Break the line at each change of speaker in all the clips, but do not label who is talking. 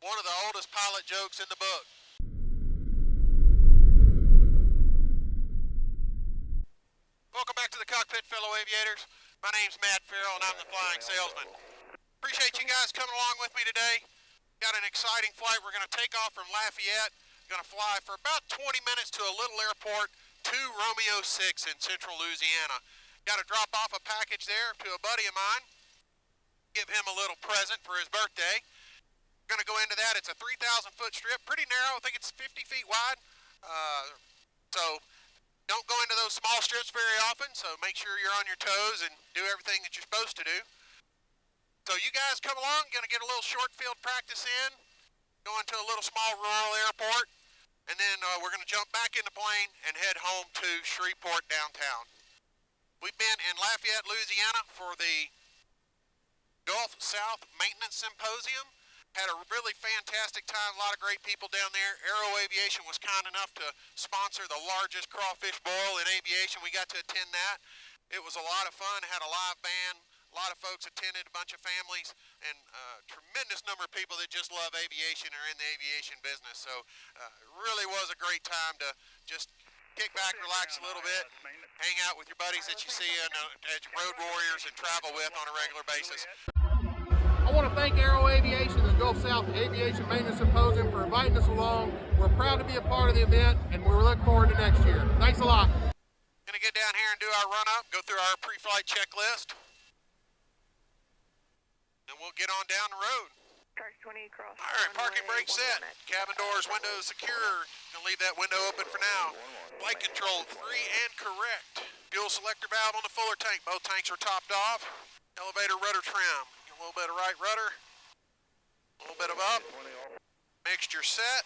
One of the oldest pilot jokes in the book. Welcome back to the cockpit, fellow aviators. My name's Matt Farrell, and I'm the flying salesman. Appreciate you guys coming along with me today. Got an exciting flight. We're going to take off from Lafayette. Going to fly for about 20 minutes to a little airport to Romeo 6 in central Louisiana. Got to drop off a package there to a buddy of mine. Give him a little present for his birthday. We're going to go into that. It's a 3,000-foot strip, pretty narrow. I think it's 50 feet wide. So don't go into those small strips very often, so make sure you're on your toes and do everything that you're supposed to do. So you guys come along, going to get a little short field practice in, going to a little small rural airport, and then we're going to jump back in the plane and head home to Shreveport downtown. We've been in Lafayette, Louisiana for the Gulf South Maintenance Symposium. Had a really fantastic time, a lot of great people down there. Aero Aviation was kind enough to sponsor the largest crawfish boil in aviation. We got to attend that. It was a lot of fun, had a live band. A lot of folks attended, a bunch of families, and a tremendous number of people that just love aviation or in the aviation business. So it really was a great time to just kick back, relax a little bit, hang out with your buddies that you see as road warriors and travel with on a regular basis.
I want to thank Aero Aviation and the Gulf South Aviation Maintenance Symposium for inviting us along. We're proud to be a part of the event, and we look forward to next year. Thanks a lot.
Going to get down here and do our run-up, go through our pre-flight checklist. And we'll get on down the road.
Charge 20 cross.
All right, parking brake set. Cabin doors, windows secure. Gonna leave that window open for now. Flight control 3 and correct. Fuel selector valve on the Fuller tank. Both tanks are topped off. Elevator rudder trim. Get a little bit of right rudder. A little bit of up. Mixture set.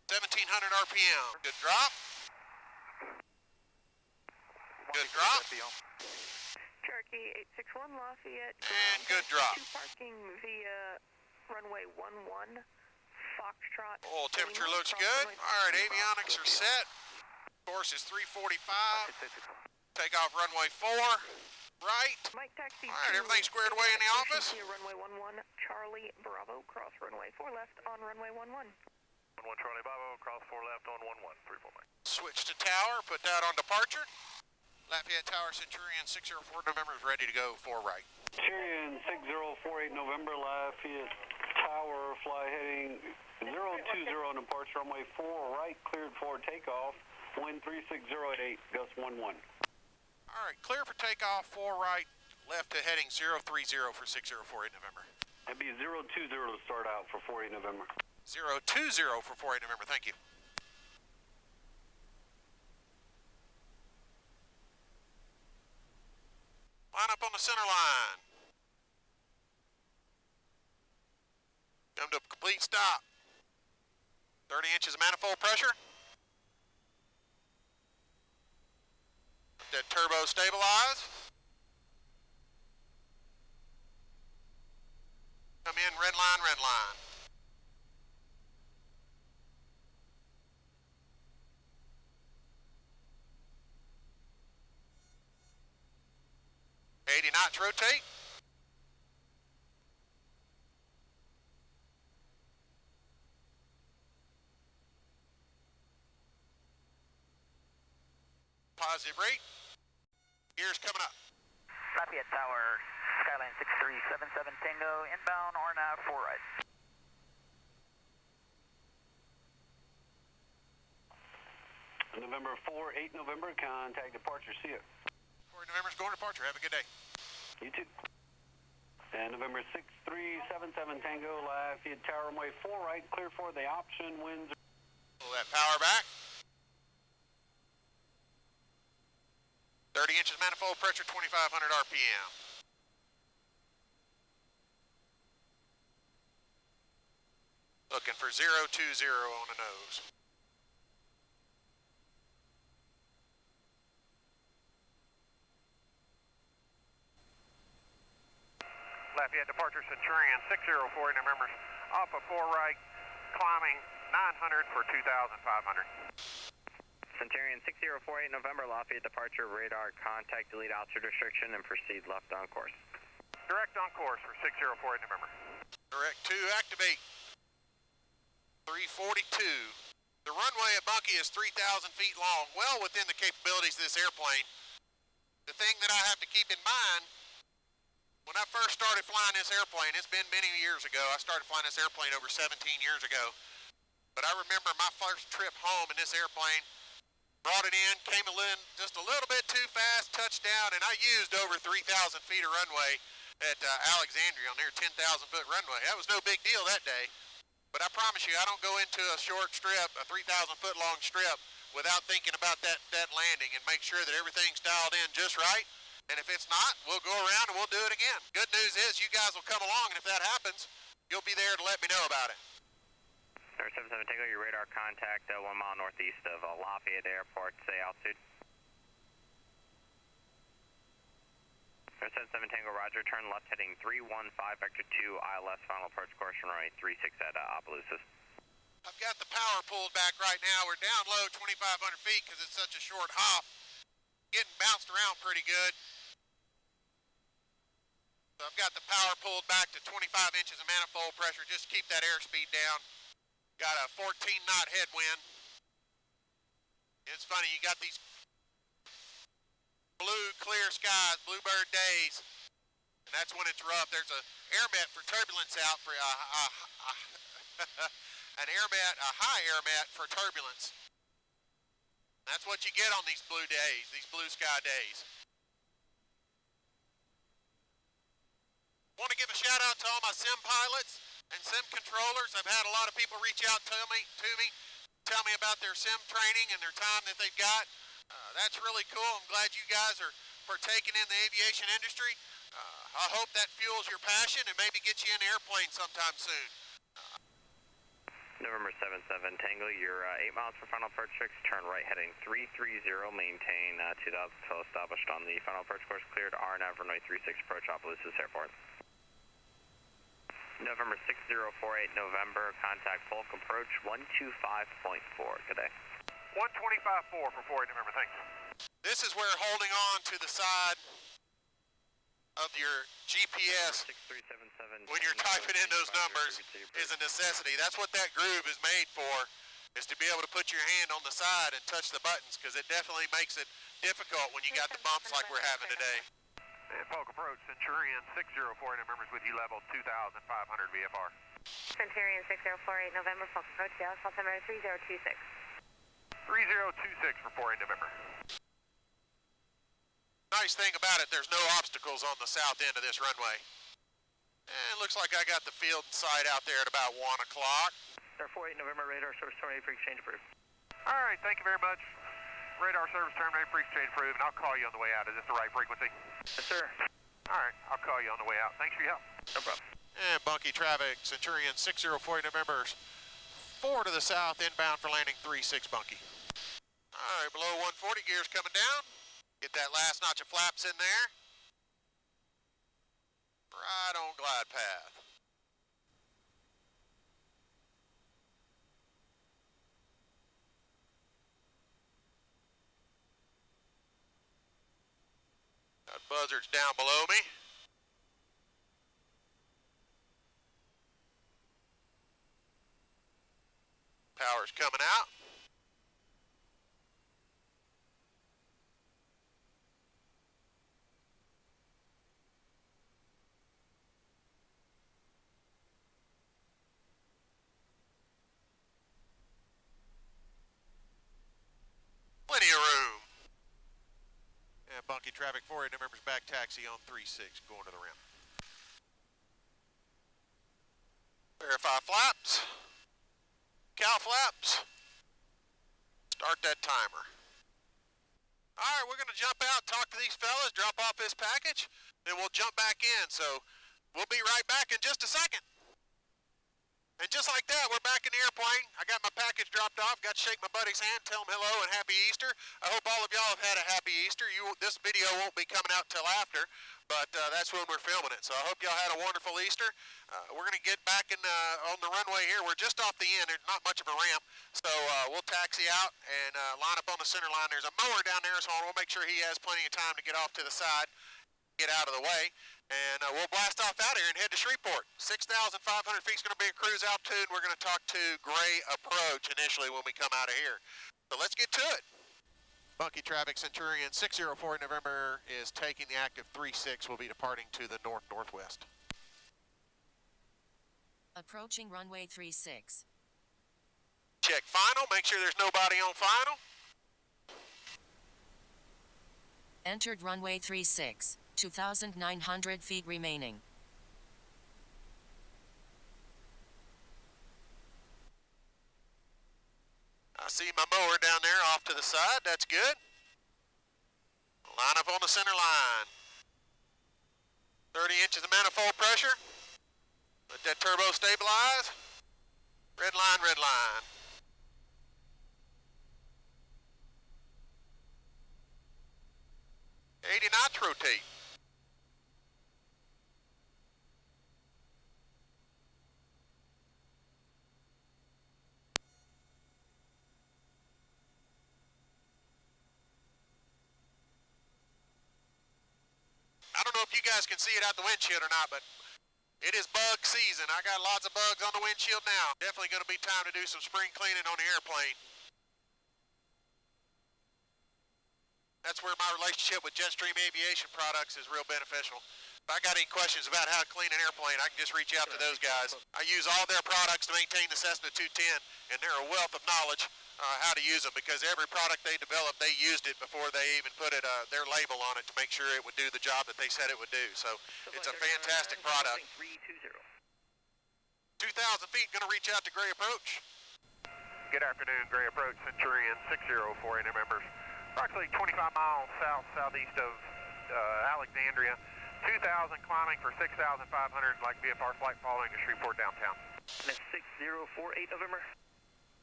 1,700 RPM. Good drop. Good drop.
Cherokee 861 Lafayette.
And good drop.
Parking via runway 11 Foxtrot.
Oil temperature looks good. All right, avionics are set. Course is 345. Take off runway 4. Right.
Mike taxi.
All right, everything's squared away in the office.
Runway 11 Charlie Bravo. Cross runway 4 left on runway 11.
11 Charlie Bravo. Cross 4 left on 11. 3 4 Mike.
Switch to tower. Put that on departure. Lafayette Tower, Centurion 604 November is ready to go for right.
Centurion 6048 November, Lafayette Tower, fly heading 020 on departure, runway 4 right, cleared for takeoff, wind 36088, gust 11.
All right, clear for takeoff, 4 right, left to heading 030 for 6048 November.
That'd be 020 to start out for 48 November.
020 for 48 November, thank you. Line up on the center line. Come to a complete stop. 30 inches of manifold pressure. Let that turbo stabilize. Come in, red line, red line. Knots rotate. Positive rate. Gears coming up.
Lafayette Tower, Skyline 6377 Tango, inbound RNAV 4 right.
November 4, 8 November, contact departure, see you.
4 November's going to departure, have a good day.
You too. And November 6377 Tango, Lafayette Tower, runway 4 right, clear for the option, winds.
Pull that power back. 30 inches manifold pressure, 2,500 RPM. Looking for 020 on the nose.
Lafayette departure Centurion 6048 November. Off of 4 right, climbing 900 for 2,500.
Centurion 6048 November, Lafayette departure, radar, contact, delete altitude restriction, and proceed left on course.
Direct on course for 6048 November.
Direct 2, activate. 342. The runway at Bunkie is 3,000 feet long, well within the capabilities of this airplane. The thing that I have to keep in mind, when I first started flying this airplane, it's been many years ago. I started flying this airplane over 17 years ago. But I remember my first trip home in this airplane, brought it in, came in just a little bit too fast, touched down, and I used over 3,000 feet of runway at Alexandria on their 10,000 foot runway. That was no big deal that day. But I promise you, I don't go into a short strip, a 3,000 foot long strip, without thinking about that landing and make sure that everything's dialed in just right. And if it's not, we'll go around and we'll do it again. Good news is you guys will come along, and if that happens, you'll be there to let me know about it.
77 Tango, your radar contact 1 mile northeast of Lafayette Airport, say altitude. 77 Tango, roger, turn left heading 315, vector 2, ILS, final approach course runway 36 at Opelousas.
I've got the power pulled back right now. We're down low 2,500 feet because it's such a short hop. Getting bounced around pretty good. So I've got the power pulled back to 25 inches of manifold pressure. Just keep that airspeed down. Got a 14 knot headwind. It's funny, you got these blue clear skies, bluebird days, and that's when it's rough. There's a air mat for turbulence out for an air mat, a high air mat for turbulence. That's what you get on these blue days, these blue sky days. Want to give a shout out to all my sim pilots and sim controllers. I've had a lot of people reach out to me, tell me about their sim training and their time that they've got. That's really cool. I'm glad you guys are partaking in the aviation industry. I hope that fuels your passion and maybe gets you in an airplane sometime soon.
November 77 Tango, you're 8 miles for final approach fix, turn right heading 330, maintain 2000 until established on the final approach course, cleared RNAV runway 36, approach Opelousas Airport. November 6048 November, contact Polk approach 125.4, good day.
125.4 for 4 November, thanks.
This is where holding on to the side of your GPS when you're typing in those numbers is a necessity. That's what that groove is made for, is to be able to put your hand on the side and touch the buttons, because it definitely makes it difficult when you got the bumps like we're having today.
And Polk approach, Centurion 604 numbers with you level 2,500 VFR.
Centurion 6048 November, Falk approach, Dallas, altimeter 3026.
3026 for 4 November.
Nice thing about it, there's no obstacles on the south end of this runway. And it looks like I got the field in sight out there at about 1 o'clock.
Star 48 November, radar service terminated for exchange approved.
All right, thank you very much. Radar service terminated for exchange approved, and I'll call you on the way out. Is this the right frequency?
Yes, sir.
All right, I'll call you on the way out. Thanks for your help.
No problem.
And Bunkie traffic, Centurion 604 November, 4 to the south, inbound for landing 36 Bunkie. All right, below 140, gears coming down. Get that last notch of flaps in there. Right on glide path. Got buzzards down below me. Power's coming out. Plenty of room. And Bunkie traffic 4 November's back taxi on 36 going to the rim. Verify flaps. Cow flaps. Start that timer. All right, we're going to jump out, talk to these fellas, drop off this package, then we'll jump back in. So we'll be right back in just a second. And just like that, we're back in the airplane. I got my package dropped off, got to shake my buddy's hand, tell him hello and happy Easter. I hope all of y'all have had a happy Easter. This video won't be coming out till after, but that's when we're filming it. So I hope y'all had a wonderful Easter. We're going to get back on the runway here. We're just off the end. There's not much of a ramp, so we'll taxi out and line up on the center line. There's a mower down there, so we'll make sure he has plenty of time to get off to the side, get out of the way. And we'll blast off out here and head to Shreveport. 6,500 feet is going to be a cruise altitude. We're going to talk to Gray Approach initially when we come out of here. So let's get to it. Monkey Traffic Centurion 604 November is taking the active 36. We'll be departing to the north-northwest.
Approaching runway 36.
Check final. Make sure there's nobody on final.
Entered runway 36. 2,900 feet remaining.
I see my mower down there off to the side. That's good. Line up on the center line. 30 inches of manifold pressure. Let that turbo stabilize. Red line, red line. 80 knots rotate. I don't know if you guys can see it out the windshield or not, but it is bug season. I got lots of bugs on the windshield now. Definitely going to be time to do some spring cleaning on the airplane. That's where my relationship with Jetstream Aviation Products is real beneficial. If I got any questions about how to clean an airplane, I can just reach out to those guys. I use all their products to maintain the Cessna 210, and they're a wealth of knowledge how to use them, because every product they developed, they used it before they even put it their label on it to make sure it would do the job that they said it would do. So it's a fantastic product. 2,000 feet, going to reach out to Gray Approach.
Good afternoon, Gray Approach, Centurion 604 members. Approximately 25 miles southeast of Alexandria. 2,000 climbing for 6,500, like VFR flight following to Shreveport downtown.
That's 6048 November.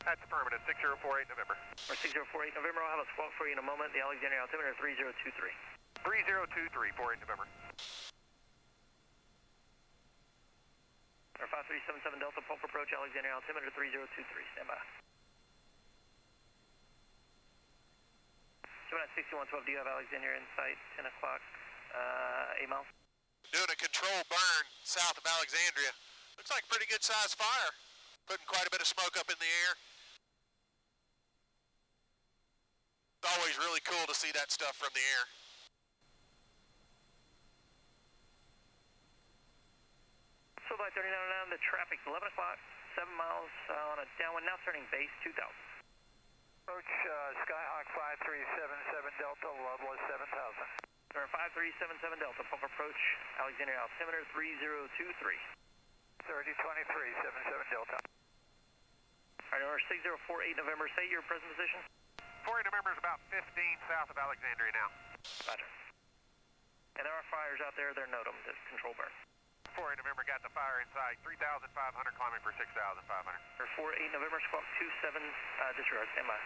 That's affirmative, 6048 November.
Or 6048 November, I'll have a squawk for you in a moment. The Alexandria altimeter 3023.
3023, 48 November.
Or 5377 Delta, Pulp approach, Alexandria altimeter 3023, stand by. 6112, do you have Alexandria in sight, 10 o'clock, 8 miles?
Doing a controlled burn south of Alexandria. Looks like a pretty good sized fire. Putting quite a bit of smoke up in the air. It's always really cool to see that stuff from the air.
So by 3909, the traffic's 11 o'clock, 7 miles on a downwind, now turning base 2000.
Approach Skyhawk 5377 Delta, level is 7,000.
Or 5377 Delta, pump approach, Alexandria altimeter 3023.
3023, 77 Delta.
Alright, number 6048 November, say your present position.
48 November is about 15 south of Alexandria now.
Roger. And there are fires out there, they're NOTAM, to control burn.
48 November got the fire in sight, 3,500 climbing for 6,500.
Or 48 November, squawk 27, disregard, stand by.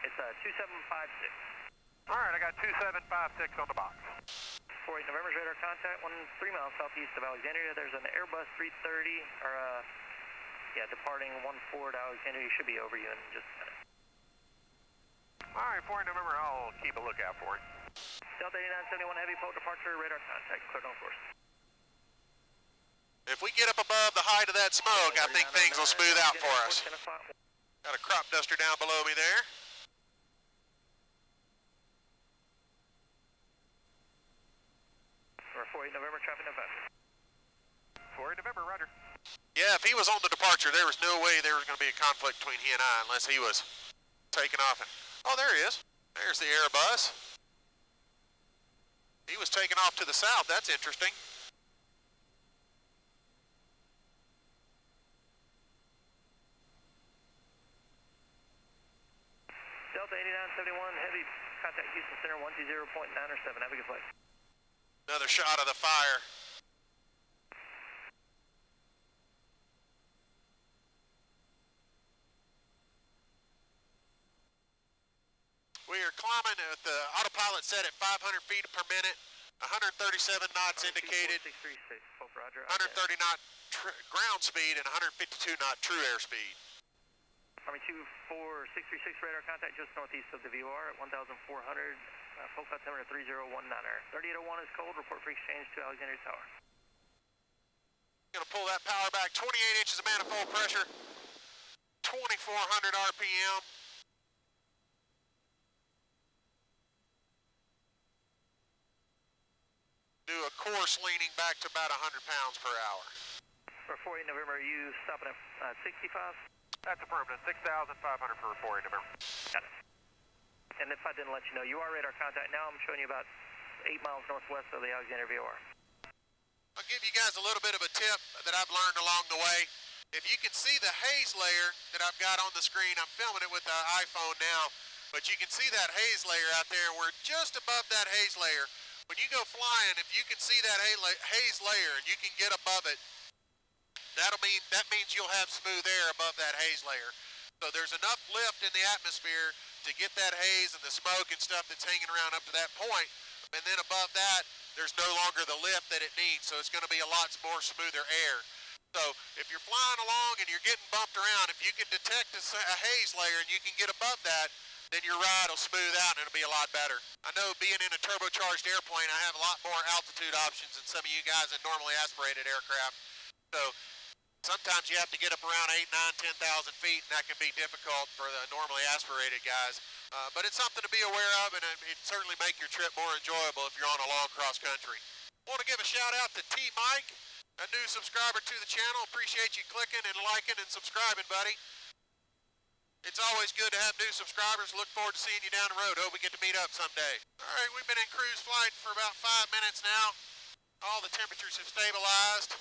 It's 2756.
Alright, I got 2756 on the box.
48 November's radar contact, 3 miles southeast of Alexandria. There's an Airbus 330, or departing 14 to Alexandria. You should be over you in just a minute.
Alright, 48 November, I'll keep a lookout for it.
Delta 8971 heavy pole departure, radar contact, cleared on course.
If we get up above the height of that smoke, I think things will smooth out for us. Got a crop duster down below me there.
Or 48 November, traffic November.
48 November, roger.
Yeah, if he was on the departure, there was no way there was going to be a conflict between he and I unless he was taking off. Oh, there he is. There's the Airbus. He was taking off to the south. That's interesting.
Delta 8971, heavy contact Houston Center 120.907. Have a good flight.
Another shot of the fire. We are climbing at the autopilot set at 500 feet per minute, 137 knots indicated,
636, Pope Roger.
130 knot ground speed, and 152 knot true air speed.
Army 24636 radar contact just northeast of the VOR at 1,400 full cloud altimeter 3019er. 3801 is cold, report for exchange to Alexandria Tower.
Gonna pull that power back, 28 inches of manifold pressure, 2400 RPM. Do a course leaning back to about 100 pounds per hour.
For 48 November, are you stopping at 65?
That's affirmative. 6,500 for reporting, November.
Got it. And if I didn't let you know, you are radar contact now. I'm showing you about 8 miles northwest of the Alexandria VOR.
I'll give you guys a little bit of a tip that I've learned along the way. If you can see the haze layer that I've got on the screen, I'm filming it with the iPhone now, but you can see that haze layer out there, and we're just above that haze layer. When you go flying, if you can see that haze layer and you can get above it, that means you'll have smooth air above that haze layer. So there's enough lift in the atmosphere to get that haze and the smoke and stuff that's hanging around up to that point, and then above that, there's no longer the lift that it needs, so it's going to be a lot more smoother air. So if you're flying along and you're getting bumped around, if you can detect a haze layer and you can get above that, then your ride will smooth out and it'll be a lot better. I know being in a turbocharged airplane, I have a lot more altitude options than some of you guys in normally aspirated aircraft. So sometimes you have to get up around 8, 9, 10,000 feet, and that can be difficult for the normally aspirated guys. But it's something to be aware of, and it certainly make your trip more enjoyable if you're on a long cross country. I want to give a shout out to T. Mike, a new subscriber to the channel. Appreciate you clicking and liking and subscribing, buddy. It's always good to have new subscribers. Look forward to seeing you down the road. Hope we get to meet up someday. All right, we've been in cruise flight for about 5 minutes now. All the temperatures have stabilized.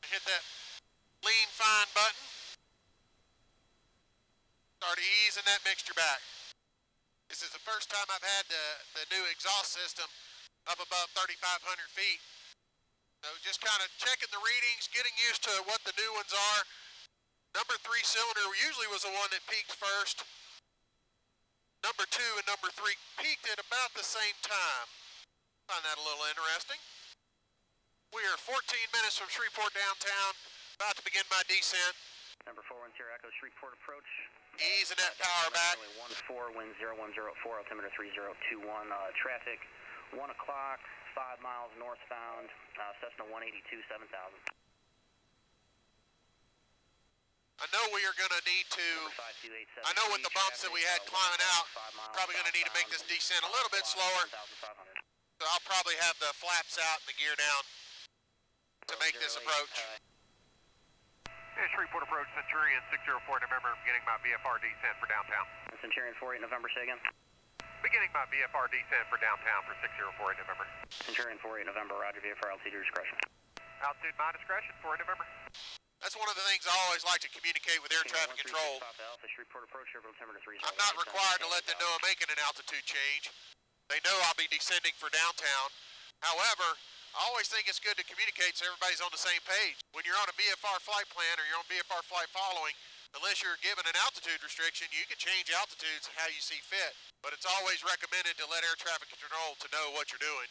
Hit that lean fine button. Start easing that mixture back. This is the first time I've had the new exhaust system up above 3,500 feet. So just kind of checking the readings, getting used to what the new ones are. Number 3 cylinder usually was the one that peaked first. Number 2 and number 3 peaked at about the same time. Find that a little interesting. We are 14 minutes from Shreveport downtown, about to begin my descent.
Number 410 Echo Shreveport approach.
Easing that power back.
14, wind 0104, altimeter 3021. Traffic 1 o'clock, 5 miles northbound, Cessna 182, 7,000.
I know we are going to need to, I know with the bumps that we had climbing out, probably going to need to make this descent a little bit slower. So I'll probably have the flaps out and the gear down to make this approach.
Yeah, Shreveport approach, Centurion 604 November, beginning my VFR descent for downtown.
Centurion 48 November, say again.
Beginning my VFR descent for downtown for 604 November.
Centurion 48 November, roger, VFR altitude discretion.
Altitude my discretion for November.
That's one of the things I always like to communicate with air traffic control. I'm not required to let them know I'm making an altitude change. They know I'll be descending for downtown. However, I always think it's good to communicate so everybody's on the same page. When you're on a VFR flight plan or you're on VFR flight following, unless you're given an altitude restriction, you can change altitudes how you see fit. But it's always recommended to let air traffic control to know what you're doing.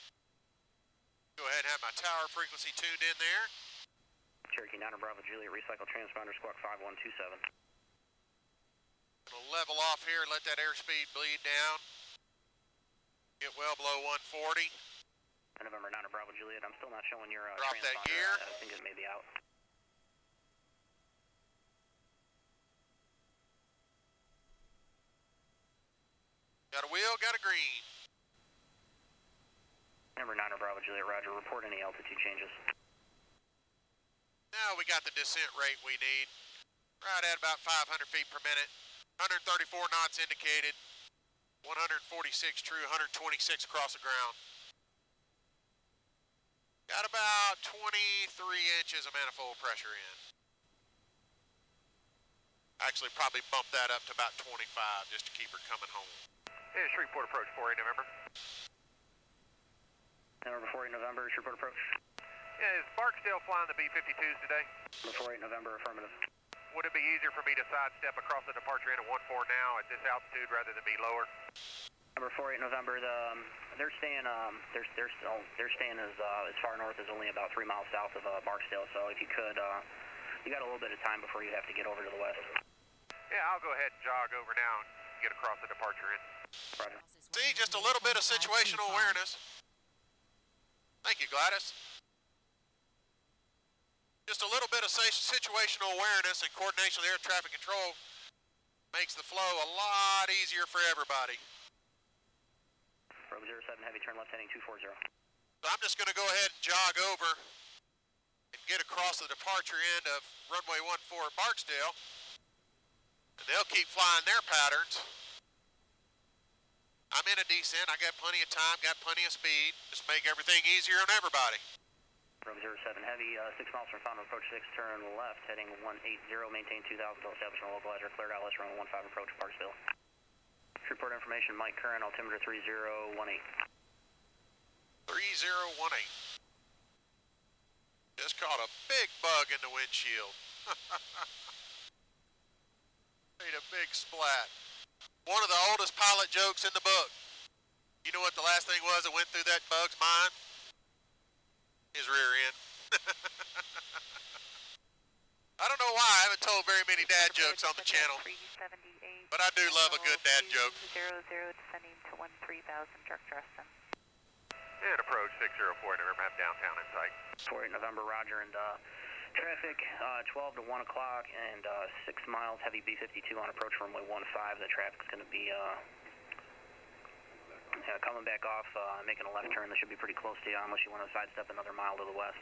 Go ahead and have my tower frequency tuned in there.
Cherokee 9 Bravo Juliet, recycle transponder, squawk 5127.
Gonna level off here, let that airspeed bleed down. Get well below 140.
November 9 Bravo Juliet, I'm still not showing your
drop
transponder.
That gear.
I think it may be out.
Got a wheel, got a green.
Number 9 Bravo Juliet, roger, report any altitude changes.
Now we got the descent rate we need. Right at about 500 feet per minute. 134 knots indicated. 146 true, 126 across the ground. Got about 23 inches of manifold pressure in. Actually, probably bump that up to about 25 just to keep her coming home.
Yeah, Shreveport approach 48 November.
November 48 November, Shreveport approach.
Yeah, is Barksdale flying the B-52s today?
November 48 November, affirmative.
Would it be easier for me to sidestep across the departure in at 14 now at this altitude rather than be lower?
Number 48 November, they're staying as far north as only about 3 miles south of Barksdale. So if you could, you got a little bit of time before you have to get over to the west.
Yeah, I'll go ahead and jog over now and get across the departure in.
Roger.
See, just a little bit of situational awareness. Thank you, Gladys. Just a little bit of situational awareness and coordination with air traffic control makes the flow a lot easier for everybody.
Rogue 07 Heavy, turn left heading 240.
So I'm just going to go ahead and jog over and get across the departure end of runway 14 at Barksdale. And they'll keep flying their patterns. I'm in a descent, I got plenty of time, got plenty of speed. Just make everything easier on everybody.
Rogue 07 Heavy, 6 miles from final approach 6, turn left, heading 180, maintain 2000 until establishment localizer, cleared out, runway 15 approach Parksville. Report information, Mike Curran, altimeter 3018.
3018. Just caught a big bug in the windshield. Made a big splat. One of the oldest pilot jokes in the book. You know what the last thing was that went through that bug's mind? His rear end. I don't know why I haven't told very many dad jokes on the channel, but I do love a good dad joke.
00 descending to 13,000, direct Dresden.
And approach 604, November, have downtown in sight.
48 November, Roger, and traffic 12 to 1 o'clock and 6 miles, heavy B-52 on approach runway 15. The traffic's going to be coming back off, making a left turn. That should be pretty close to you unless you want to sidestep another mile to the west.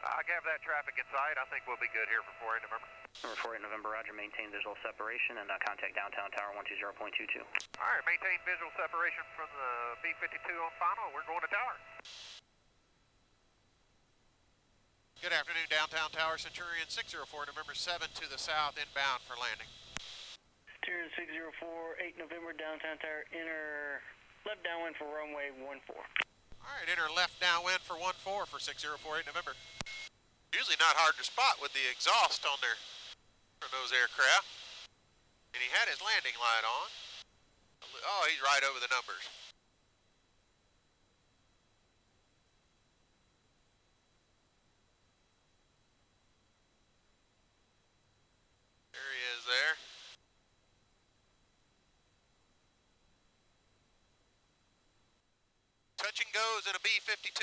I have that traffic in sight. I think we'll be good here for 48 November.
Number 48 November, Roger, maintain visual separation and contact downtown tower 120.22.
All right, maintain visual separation from the B-52 on final. We're going to tower.
Good afternoon, downtown tower, Centurion 604, November 7 to the south, inbound for landing.
Centurion 604, 8 November, downtown tower, enter left downwind for runway 14.
All right, enter left downwind for 14 for 604, 8 November. Usually not hard to spot with the exhaust on there for those aircraft. And he had his landing light on. Oh, he's right over the numbers. There he is there. Touch and goes in a B-52.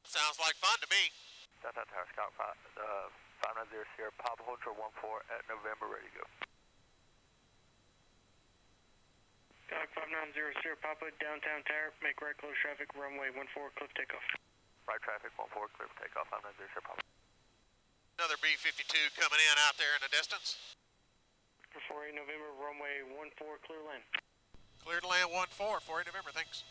Sounds like fun to me.
Downtown Tower, Scout 590 Sierra, Papa Hotel 14 at November, ready to go.
Scout 590 Sierra, Papa, downtown tower, make right close traffic, runway 14, cliff takeoff.
Right traffic, 14, clear for takeoff, 590 Sierra, Papa.
Another B-52 coming in out there in the distance.
48 November, runway 14, clear land.
Clear to land 14, 48 November, thanks.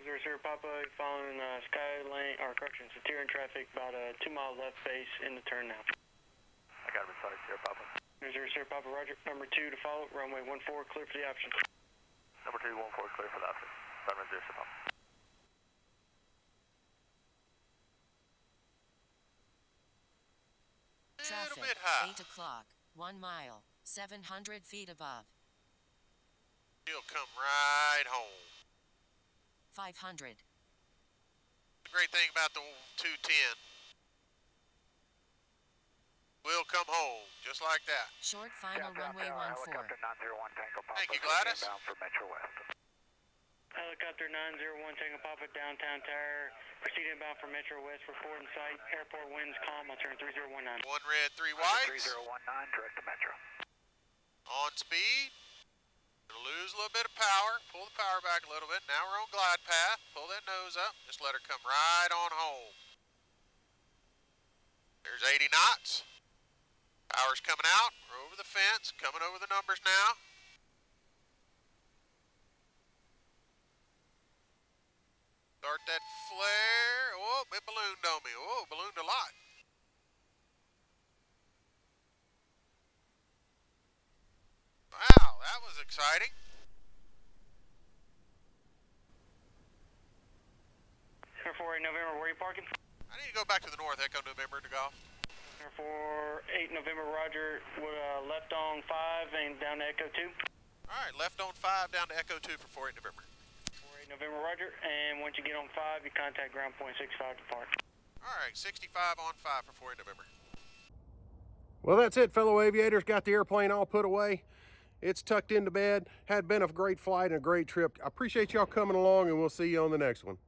00 Papa, following Skyline, or correction, Centurion traffic, about 2 miles left base in the turn now.
I got him inside, Sierra, Papa.
00 Papa, Roger. Number 2 to follow, runway 14, clear for the option.
Number 2, 14, clear for the option. 590 Sierra, Papa.
Traffic, 8 o'clock, 1 mile, 700 feet above.
He'll come right home.
500.
The great thing about the 210. We'll come home, just like that.
Short final runway 14.
Helicopter 901 Tango Papa.
Thank you, Gladys.
Inbound for Metro West.
Helicopter 901 Tango Papa, downtown tower, proceed inbound for Metro West, report in sight, airport winds calm, I'll turn 3019.
1 red, 3 whites.
3019, direct to Metro.
On speed. Gonna lose a little bit of power. Pull the power back a little bit. Now we're on glide path. Pull that nose up. Just let her come right on home. There's 80 knots. Power's coming out. We're over the fence. Coming over the numbers now. Start that flare. Oh, it ballooned on me. Oh, ballooned a lot. Wow, that was exciting.
48 November, where are you parking?
I need to go back to the north, Echo November to golf.
48 November, Roger, left on 5 and down to Echo 2.
All right, left on 5 down to Echo 2 for 48 November.
48 November, Roger, and once you get on 5, you contact ground point 65 to park.
All right, 65 on 5 for 48 November. Well, that's it, fellow aviators. Got the airplane all put away. It's tucked into bed. Had been a great flight and a great trip. I appreciate y'all coming along, and we'll see you on the next one.